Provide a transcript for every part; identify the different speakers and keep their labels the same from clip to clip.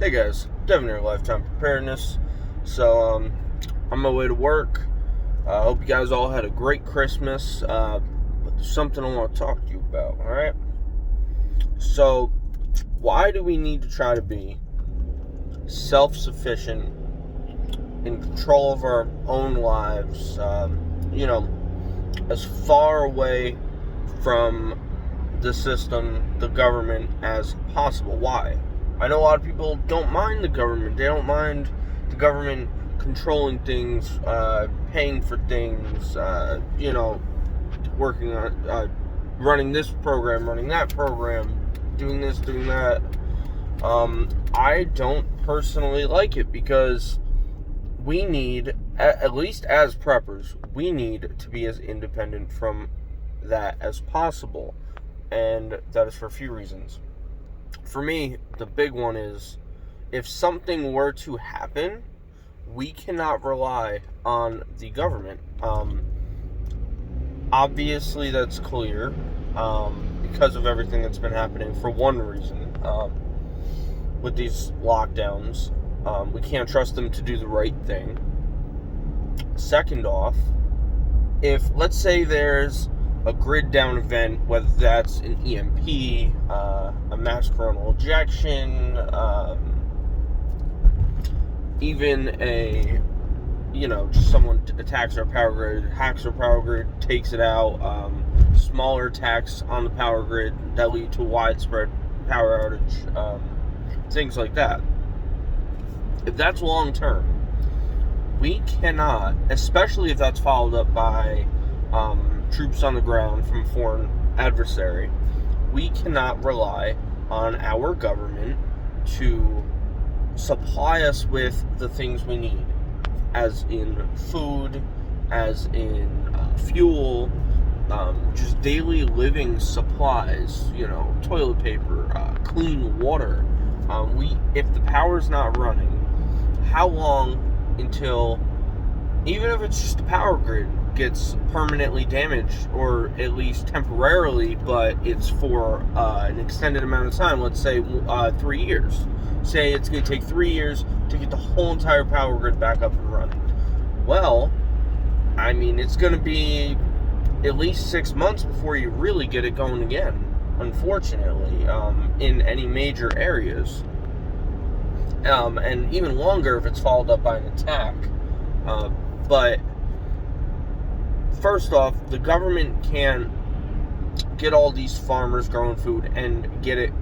Speaker 1: Hey guys, Devin here, Lifetime Preparedness. So, on my way to work. I hope you guys all had a great Christmas. But there's something I want to talk to you about, alright? So, why do we need to try to be self-sufficient, in control of our own lives, as far away from the system, the government, as possible? Why? I know a lot of people don't mind the government. They don't mind the government controlling things, paying for things, working on, running this program, running that program, doing this, doing that. I don't personally like it because we need, at least as preppers, we need to be as independent from that as possible. And that is for a few reasons. For me, the big one is, if something were to happen, we cannot rely on the government. Obviously, that's clear, because of everything that's been happening. For one reason, with these lockdowns, we can't trust them to do the right thing. Second off, if, let's say, there's a grid down event, whether that's an EMP, a mass coronal ejection, even just someone attacks our power grid, hacks our power grid, takes it out, smaller attacks on the power grid that lead to widespread power outage, things like that. If that's long term, we cannot, especially if that's followed up by troops on the ground from a foreign adversary, we cannot rely on our government to supply us with the things we need, as in food, as in fuel, just daily living supplies, toilet paper, clean water. If the power's not running, how long until, even if it's just the power grid gets permanently damaged, or at least temporarily, but it's for an extended amount of time, let's say 3 years. Say it's going to take 3 years to get the whole entire power grid back up and running. Well, it's going to be at least 6 months before you really get it going again, unfortunately, in any major areas. And even longer if it's followed up by an attack. But first off, the government can't get all these farmers growing food and get it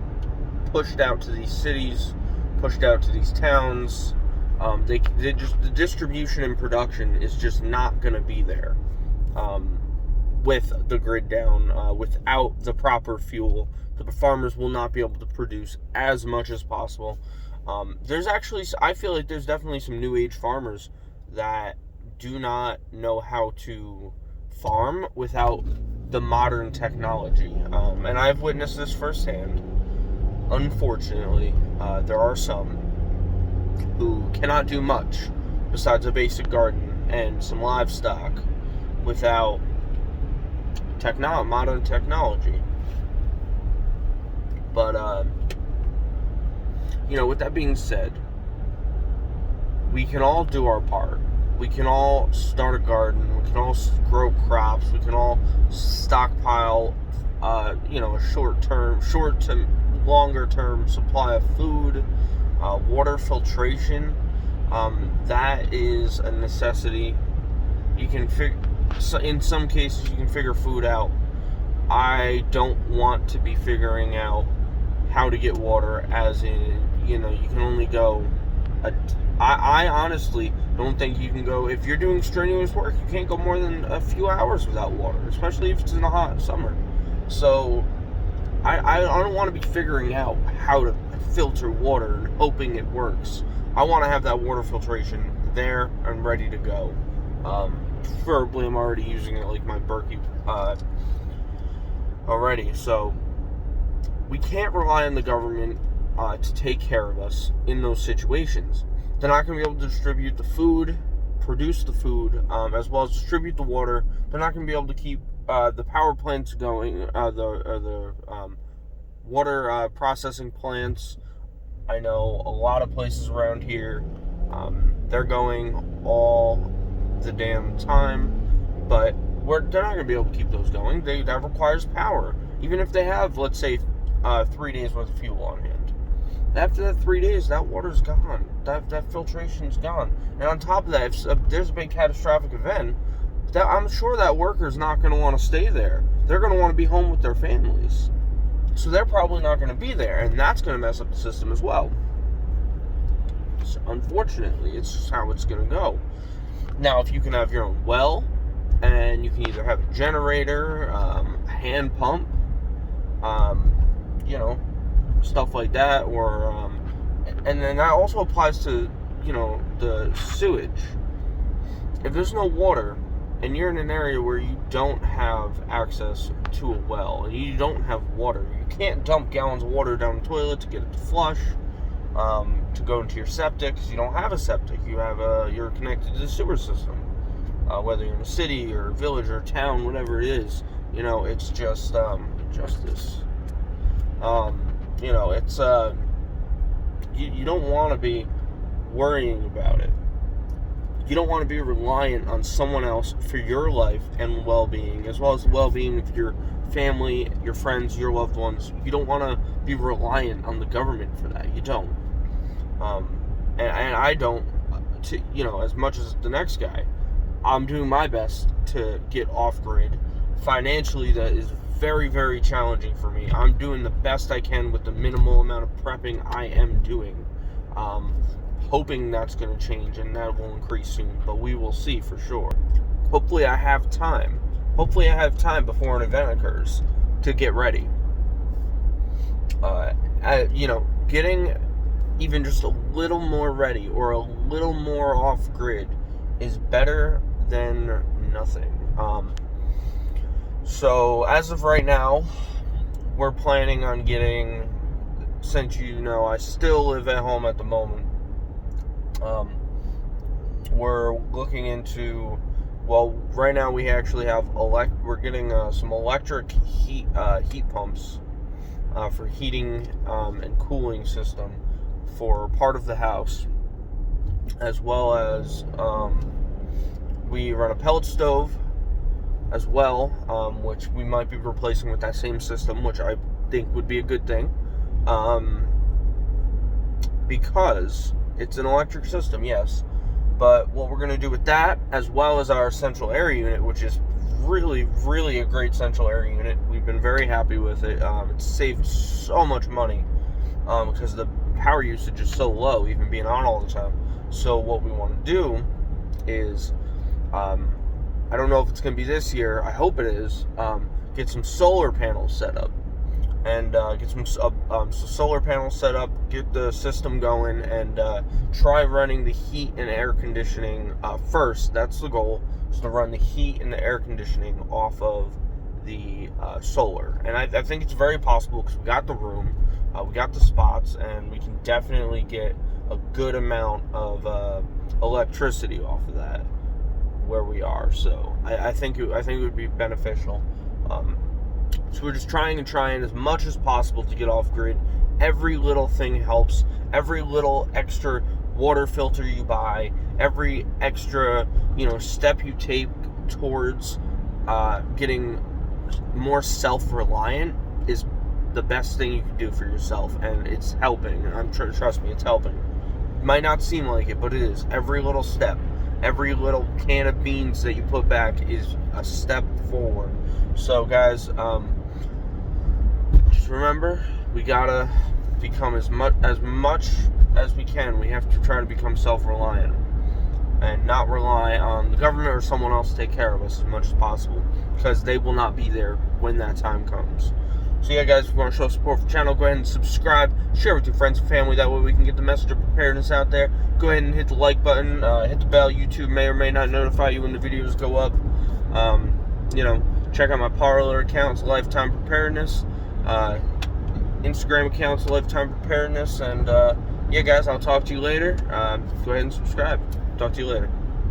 Speaker 1: pushed out to these cities, pushed out to these towns. The distribution and production is just not going to be there with the grid down. Without the proper fuel, the farmers will not be able to produce as much as possible. I feel like there's definitely some new age farmers that do not know how to farm without the modern technology. And I've witnessed this firsthand. Unfortunately, there are some who cannot do much besides a basic garden and some livestock without modern technology. But, with that being said, we can all do our part. We can all start a garden. We can all grow crops. We can all stockpile, a short to longer term supply of food, water filtration. That is a necessity. You can in some cases, you can figure food out. I don't want to be figuring out how to get water, as in, you can only go I honestly don't think you can go, if you're doing strenuous work, you can't go more than a few hours without water, especially if it's in the hot summer. So I don't want to be figuring out how to filter water and hoping it works. I want to have that water filtration there and ready to go. Preferably, I'm already using it, like my Berkey already. So we can't rely on the government to take care of us in those situations. They're not going to be able to distribute the food, produce the food, as well as distribute the water. They're not going to be able to keep the power plants going, the water processing plants I know a lot of places around here, they're going all the damn time, but they're not going to be able to keep those going. That requires power. Even if they have, let's say, 3 days worth of fuel on hand. After that 3 days, that water's gone. That filtration's gone. And on top of that, if there's a big catastrophic event, I'm sure that worker's not going to want to stay there. They're going to want to be home with their families. So they're probably not going to be there, and that's going to mess up the system as well. So unfortunately, it's just how it's going to go. Now, if you can have your own well, and you can either have a generator, a hand pump, stuff like that, or and then that also applies to, the sewage. If there's no water, and you're in an area where you don't have access to a well, and you don't have water, you can't dump gallons of water down the toilet to get it to flush, to go into your septic, because you don't have a septic. You're connected to the sewer system. Whether you're in a city or a village or a town, whatever it is, it's just this. It's you don't want to be worrying about it. You don't want to be reliant on someone else for your life and well-being, as well as the well-being of your family, your friends, your loved ones. You don't want to be reliant on the government for that. You don't. And I don't, as much as the next guy. I'm doing my best to get off-grid. Financially, that is very, very challenging for me. I'm doing the best I can with the minimal amount of prepping I am doing. Hoping that's going to change and that will increase soon, but we will see for sure. Hopefully I have time. Hopefully I have time before an event occurs to get ready. Getting even just a little more ready or a little more off-grid is better than nothing. So as of right now, we're planning on getting, since I still live at home at the moment, we're looking into, right now we actually have we're getting some electric heat pumps for heating and cooling system for part of the house, as well as we run a pellet stove as well, which we might be replacing with that same system, which I think would be a good thing, because it's an electric system, yes, but what we're going to do with that, as well as our central air unit, which is really, really a great central air unit. We've been very happy with it. It's saved so much money because the power usage is so low, even being on all the time. So what we want to do is, I don't know if it's going to be this year, I hope it is, get some solar panels set up. And get some solar panels set up, get the system going, and try running the heat and air conditioning first. That's the goal, is to run the heat and the air conditioning off of the solar. And I think it's very possible because we got the room, we got the spots, and we can definitely get a good amount of electricity off of that where we are. So I think it would be beneficial. So we're just trying as much as possible to get off grid. Every little thing helps. Every little extra water filter you buy, every extra step you take towards getting more self-reliant is the best thing you can do for yourself, and it's helping. Trust me, it's helping. It might not seem like it, but it is. Every little step, every little can of beans that you put back is a step forward. So guys, just remember, we gotta become as much as we can. We have to try to become self-reliant and not rely on the government or someone else to take care of us as much as possible, because they will not be there when that time comes. So yeah, guys, if you want to show support for the channel, go ahead and subscribe, share with your friends and family. That way we can get the message of preparedness out there. Go ahead and hit the like button, hit the bell. YouTube may or may not notify you when the videos go up. Check out my Parler accounts, Lifetime Preparedness. Instagram accounts, Lifetime Preparedness. And yeah, guys, I'll talk to you later. Go ahead and subscribe. Talk to you later.